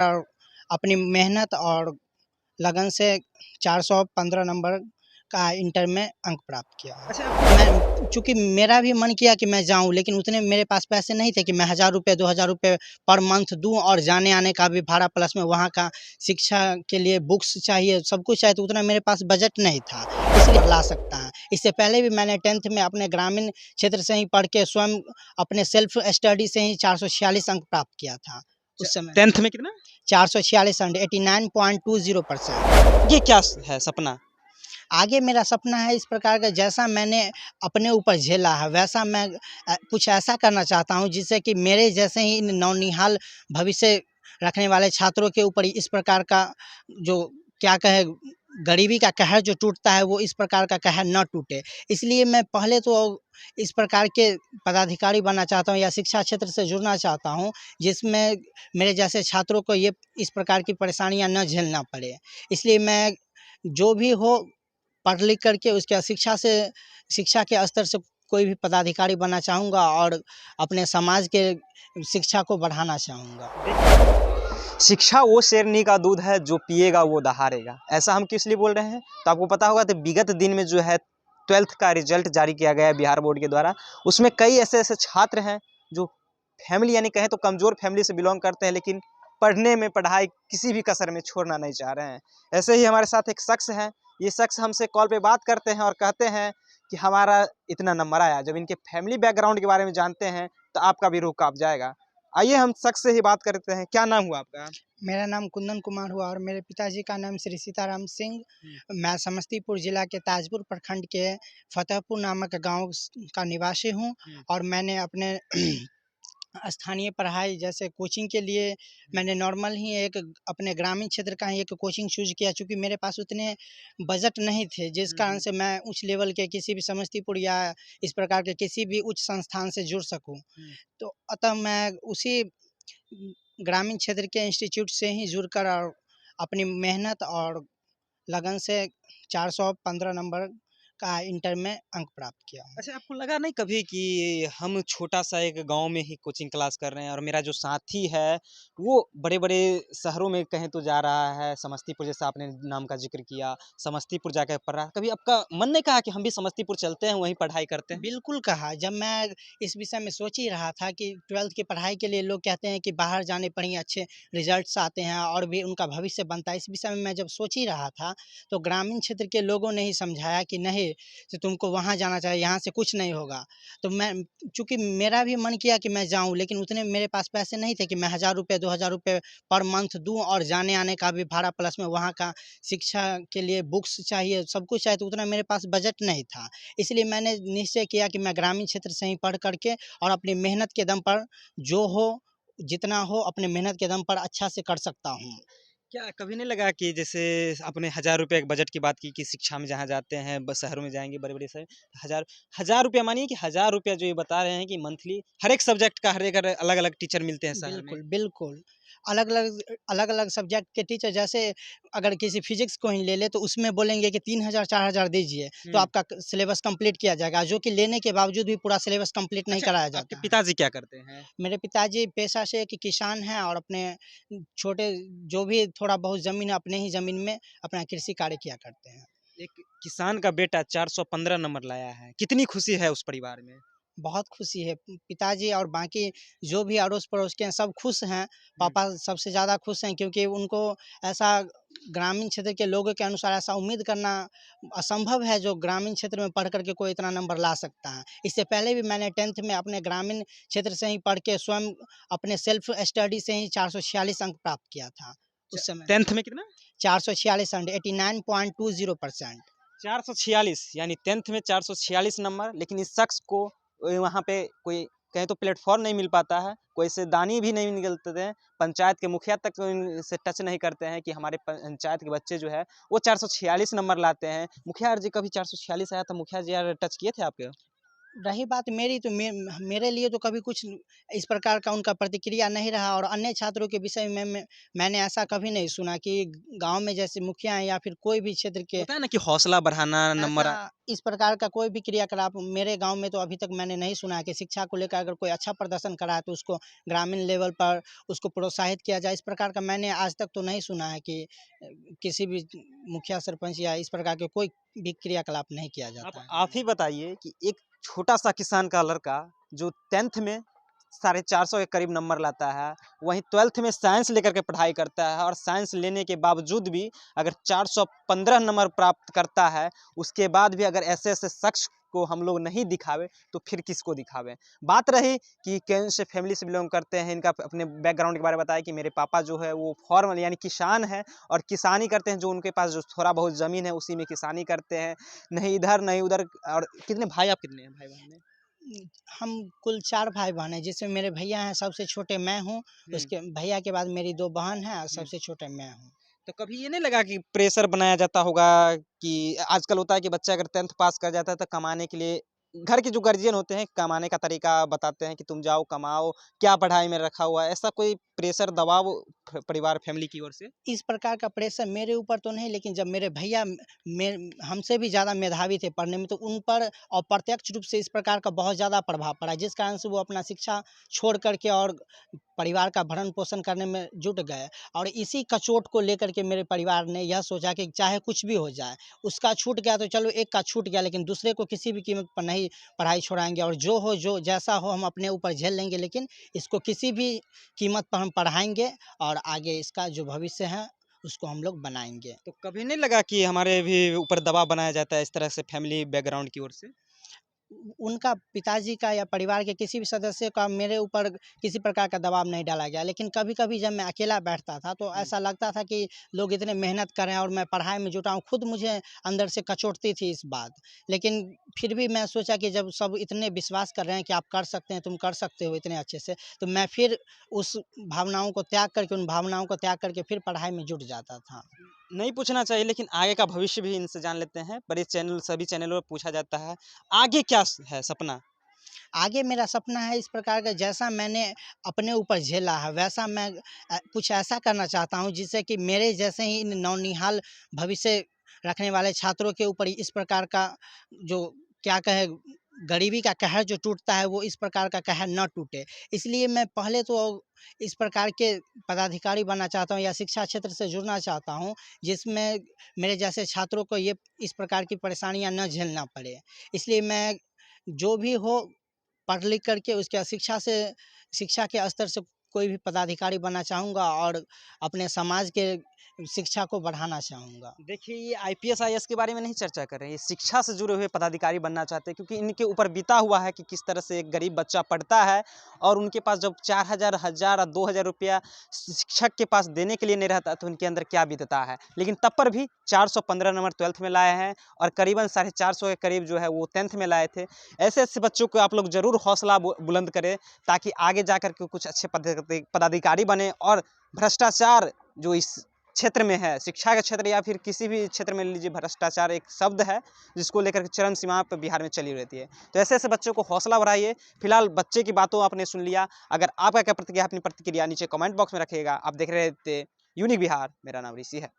और अपनी मेहनत और लगन से 415 नंबर का इंटर में अंक प्राप्त किया। अच्छा, मैं चूँकि मेरा भी मन किया कि मैं जाऊँ, लेकिन उतने मेरे पास पैसे नहीं थे कि मैं 1000 रुपए 2000 रुपए पर मंथ दूँ और जाने-आने का भी भाड़ा प्लस में वहाँ का शिक्षा के लिए बुक्स चाहिए, सब कुछ चाहिए, तो उतना मेरे पास बजट नहीं था, इसलिए ला सकता है। इससे पहले भी मैंने 10th में अपने ग्रामीण क्षेत्र से ही पढ़ के स्वयं अपने सेल्फ स्टडी से ही 446 अंक प्राप्त किया था उस समय। 10th में कितना? 446 अंक 89.20%। ये क्या है सपना? आगे मेरा सपना है इस प्रकार का, जैसा मैंने अपने ऊपर झेला है वैसा मैं कुछ ऐसा करना चाहता हूँ जिससे कि मेरे जैसे ही इन नौनिहाल भविष्य रखने वाले छात्रों के ऊपर इस प्रकार का जो क्या कहे गरीबी का कहर जो टूटता है वो इस प्रकार का कहर न टूटे। इसलिए मैं पहले तो इस प्रकार के पदाधिकारी बनना चाहता हूँ या शिक्षा क्षेत्र से जुड़ना चाहता हूँ जिसमें मेरे जैसे छात्रों को ये इस प्रकार की परेशानियाँ न झेलना पड़े। इसलिए मैं जो भी हो पढ़ लिख करके उसके बाद शिक्षा के स्तर से कोई भी पदाधिकारी बनना चाहूँगा और अपने समाज के शिक्षा को बढ़ाना चाहूँगा। शिक्षा वो शेरनी का दूध है जो पिएगा वो दहाड़ेगा। ऐसा हम किस लिए बोल रहे हैं? तो आपको पता होगा तो विगत दिन में जो है 12th का रिजल्ट जारी किया गया है बिहार बोर्ड के द्वारा। उसमें कई ऐसे छात्र हैं जो फैमिली यानी कहें तो कमज़ोर फैमिली से बिलोंग करते हैं, लेकिन पढ़ने में पढ़ाई किसी भी कसर में छोड़ना नहीं चाह रहे हैं। ऐसे ही हमारे साथ एक शख्स हैं। ये शख्स हमसे कॉल पे बात करते हैं और कहते हैं कि हमारा इतना नंबर आया। जब इनके फैमिली बैकग्राउंड के बारे में जानते हैं तो आपका भी रूह काँप जाएगा। आइए हम शख्स से ही बात करते हैं। क्या नाम हुआ आपका? मेरा नाम कुंदन कुमार हुआ और मेरे पिताजी का नाम श्री सीताराम सिंह। मैं समस्तीपुर जिला के ताजपुर प्रखंड के फतेहपुर नामक गांव का निवासी हूं और मैंने अपने स्थानीय पढ़ाई जैसे कोचिंग के लिए मैंने नॉर्मल ही एक अपने ग्रामीण क्षेत्र का ही एक कोचिंग चूज़ किया, चूँकि मेरे पास उतने बजट नहीं थे, जिस कारण से मैं उच्च लेवल के किसी भी समस्तीपुर या इस प्रकार के किसी भी उच्च संस्थान से जुड़ सकूँ। तो अतः मैं उसी ग्रामीण क्षेत्र के इंस्टीट्यूट से ही जुड़कर और अपनी मेहनत और लगन से 415 नंबर का इंटर में अंक प्राप्त किया हूँ। अच्छा, आपको लगा नहीं कभी कि हम छोटा-सा एक गाँव में ही कोचिंग क्लास कर रहे हैं और मेरा जो साथी है, वो बड़े-बड़े शहरों में कहें तो जा रहा है, समस्तीपुर जैसा आपने नाम का ज़िक्र किया, समस्तीपुर जाकर पढ़ रहा है। कभी आपका मन नहीं कहा कि हम भी समस्तीपुर चलते हैं, वहीं पढ़ाई करते हैं? बिल्कुल कहा, जब मैं इस विषय में सोच ही रहा था कि 12th की पढ़ाई के लिए लोग कहते हैं कि बाहर जाने पर ही अच्छे रिजल्ट्स आते हैं और भी उनका भविष्य बनता है। इस विषय में मैं जब सोच ही रहा था, तो ग्रामीण क्षेत्र के लोगों ने ही समझाया कि नहीं, तो तुमको वहाँ जाना चाहिए, यहाँ से कुछ नहीं होगा। तो मैं चूँकि मेरा भी मन किया कि मैं जाऊँ, लेकिन उतने मेरे पास पैसे नहीं थे कि मैं 1000 रुपए 2000 रुपए पर मंथ दूँ और जाने-आने का भी भाड़ा प्लस में वहाँ का शिक्षा के लिए बुक्स चाहिए, सब कुछ चाहिए, तो उतना मेरे पास बजट नहीं था। इसलिए मैंने निश्चय किया कि मैं ग्रामीण क्षेत्र से ही पढ़ कर के और अपनी मेहनत के दम पर जो हो, जितना हो अपने मेहनत के दम पर अच्छा से कर सकता हूँ। क्या कभी नहीं लगा कि जैसे आपने 1000 रुपए एक बजट की बात की कि शिक्षा में जहाँ जाते हैं शहरों में जाएंगे बड़े-बड़े शहर, 1000 रुपया मानिए कि 1000 रुपया जो ये बता रहे हैं कि मंथली हर एक सब्जेक्ट का हर एक अलग-अलग टीचर मिलते हैं शहर में। बिल्कुल, बिल्कुल। अलग-अलग सब्जेक्ट के टीचर, जैसे अगर किसी फिज़िक्स को ही ले लें तो उसमें बोलेंगे कि 3000 4000 दीजिए, तो आपका सिलेबस कंप्लीट किया जाएगा, जो कि लेने के बावजूद भी पूरा सिलेबस कंप्लीट नहीं अच्छा, कराया आपके जाता है। पिताजी क्या करते हैं? मेरे पिताजी पेशा से एक किसान हैं और अपने छोटे जो भी थोड़ा बहुत ज़मीन है, अपने ही ज़मीन में अपना कृषि कार्य किया करते हैं। एक किसान का बेटा 415 नंबर लाया है, कितनी खुशी है उस परिवार में? बहुत खुशी है। पिताजी और बाकी जो भी अड़ोस-पड़ोस के हैं सब खुश हैं। पापा सबसे ज़्यादा खुश हैं, क्योंकि उनको ऐसा ग्रामीण क्षेत्र के लोगों के अनुसार ऐसा उम्मीद करना असंभव है जो ग्रामीण क्षेत्र में पढ़ कर के कोई इतना नंबर ला सकता है। इससे पहले भी मैंने 10th में अपने ग्रामीण क्षेत्र से ही पढ़ के स्वयं अपने सेल्फ स्टडी से ही 446 अंक प्राप्त किया था उस समय। 10th में कितना? 446 अंक 89.20%। 446 यानी 10th में 446 नंबर, लेकिन इस शख्स को वहाँ पे कोई कहें तो प्लेटफॉर्म नहीं मिल पाता है, कोई से दानी भी नहीं निकलते हैं, पंचायत के मुखिया तक से टच नहीं करते हैं कि हमारे पंचायत के बच्चे जो है वो 446 नंबर लाते हैं। मुखिया जी कभी 446 आया था, मुखिया जी यार टच किए थे आपके? रही बात मेरी तो मेरे लिए तो कभी कुछ इस प्रकार का उनका प्रतिक्रिया नहीं रहा, और अन्य छात्रों के विषय में मैंने ऐसा कभी नहीं सुना कि गांव में जैसे मुखिया हैं या फिर कोई भी क्षेत्र के होता है ना कि हौसला बढ़ाना, नंबर ऐसा इस प्रकार का कोई भी क्रियाकलाप मेरे गांव में तो अभी तक मैंने नहीं सुना है कि शिक्षा को लेकर अगर कोई अच्छा प्रदर्शन करा है तो उसको ग्रामीण लेवल पर उसको प्रोत्साहित किया जाए, इस प्रकार का मैंने आज तक तो नहीं सुना है कि किसी भी मुखिया सरपंच या इस प्रकार के कोई भी क्रियाकलाप नहीं किया जाता है। आप ही बताइए कि एक छोटा-सा किसान का लड़का जो 10th में 450 के करीब नंबर लाता है, वहीं 12th में साइंस लेकर के पढ़ाई करता है और साइंस लेने के बावजूद भी अगर 415 नंबर प्राप्त करता है, उसके बाद भी अगर ऐसे-ऐसे शख्स को हम लोग नहीं दिखावे, तो फिर किसको दिखावें? बात रही कि कौन से फैमिली से बिलॉन्ग करते हैं, इनका अपने बैकग्राउंड के बारे में बताया कि मेरे पापा जो है वो फार्मर यानी किसान हैं और किसानी करते हैं, जो उनके पास जो थोड़ा बहुत ज़मीन है उसी में किसानी करते हैं, नहीं इधर नहीं उधर। और कितने भाई आप कितने हैं भाई-बहन में? हम कुल 4 भाई-बहन हैं, जिसमें मेरे भैया हैं, सबसे छोटे मैं हूँ, उसके भैया के बाद मेरी 2 बहन हैं और सबसे छोटे मैं हूँ। तो कभी ये नहीं लगा कि प्रेशर बनाया जाता होगा कि आजकल होता है कि बच्चा अगर 10th पास कर जाता है तो कमाने के लिए घर के जो गार्जियन होते हैं कमाने का तरीका बताते हैं कि तुम जाओ कमाओ, क्या पढ़ाई में रखा हुआ है, ऐसा कोई प्रेशर दबाव परिवार फैमिली की ओर से? इस प्रकार का प्रेशर मेरे ऊपर तो नहीं, लेकिन जब मेरे भैया हमसे भी ज़्यादा मेधावी थे पढ़ने में, तो उन पर अप्रत्यक्ष रूप से इस प्रकार का बहुत ज़्यादा प्रभाव पड़ा, जिस कारण से वो अपना शिक्षा छोड़ करके और परिवार का भरण पोषण करने में जुट गए। और इसी कचोट को लेकर के मेरे परिवार ने यह सोचा कि चाहे कुछ भी हो जाए, उसका छूट गया तो चलो एक का छूट गया, लेकिन दूसरे को किसी भी कीमत पर नहीं पढ़ाई छोड़ाएंगे, और जो हो जो जैसा हो हम अपने ऊपर झेल लेंगे, लेकिन इसको किसी भी कीमत पर हम पढ़ाएंगे और आगे इसका जो भविष्य है उसको हम लोग बनाएँगे। तो कभी नहीं लगा कि हमारे भी ऊपर दबाव बनाया जाता है इस तरह से फैमिली बैकग्राउंड की ओर से? उनका पिताजी का या परिवार के किसी भी सदस्य का मेरे ऊपर किसी प्रकार का दबाव नहीं डाला गया, लेकिन कभी-कभी जब मैं अकेला बैठता था तो ऐसा लगता था कि लोग इतने मेहनत कर रहे हैं और मैं पढ़ाई में जुटा हूँ, खुद मुझे अंदर से कचोटती थी इस बात। लेकिन फिर भी मैं सोचा कि जब सब इतने विश्वास कर रहे हैं कि आप कर सकते हैं, तुम कर सकते हो इतने अच्छे से, तो मैं फिर उस भावनाओं को त्याग करके उन भावनाओं को त्याग करके फिर पढ़ाई में जुट जाता था। नहीं पूछना चाहिए लेकिन आगे का भविष्य भी इनसे जान लेते हैं। पर इस चैनल सभी चैनलों में पूछा जाता है, आगे क्या है सपना? आगे मेरा सपना है इस प्रकार का, जैसा मैंने अपने ऊपर झेला है वैसा मैं कुछ ऐसा करना चाहता हूँ जिससे कि मेरे जैसे ही इन नौनिहाल भविष्य रखने वाले छात्रों के ऊपर इस प्रकार का जो क्या कहे गरीबी का कहर जो टूटता है वो इस प्रकार का कहर न टूटे। इसलिए मैं पहले तो इस प्रकार के पदाधिकारी बनना चाहता हूँ या शिक्षा क्षेत्र से जुड़ना चाहता हूँ जिसमें मेरे जैसे छात्रों को ये इस प्रकार की परेशानियाँ न झेलना पड़े। इसलिए मैं जो भी हो पढ़ लिख करके उसके बाद शिक्षा के स्तर से कोई भी पदाधिकारी बनना चाहूँगा और अपने समाज के शिक्षा को बढ़ाना चाहूँगा। देखिए ये आईपीएस आईएएस के बारे में नहीं चर्चा कर रहे हैं, ये शिक्षा से जुड़े हुए पदाधिकारी बनना चाहते हैं क्योंकि इनके ऊपर बीता हुआ है कि किस तरह से एक गरीब बच्चा पढ़ता है और उनके पास जब 4000 और 2000 रुपया शिक्षक के पास देने के लिए नहीं रहता तो उनके अंदर क्या बीतता है। लेकिन तब पर भी 415 नंबर 12th में लाए हैं और करीबन 450 के करीब जो है वो 10th में लाए थे। ऐसे ऐसे बच्चों को आप लोग ज़रूर हौसला बुलंद करें ताकि आगे जाकर के कुछ अच्छे पदाधिकारी बने और भ्रष्टाचार जो इस क्षेत्र में है, शिक्षा के क्षेत्र या फिर किसी भी क्षेत्र में लीजिए, भ्रष्टाचार एक शब्द है जिसको लेकर के चरम सीमा पर बिहार में चली रहती है। तो ऐसे ऐसे बच्चों को हौसला बढ़ाइए। फिलहाल बच्चे की बातों आपने सुन लिया, अगर आपका क्या प्रतिक्रिया अपनी प्रतिक्रिया नीचे कमेंट बॉक्स में रखिएगा। आप देख रहे थे यूनिक बिहार, मेरा नाम ऋषि है।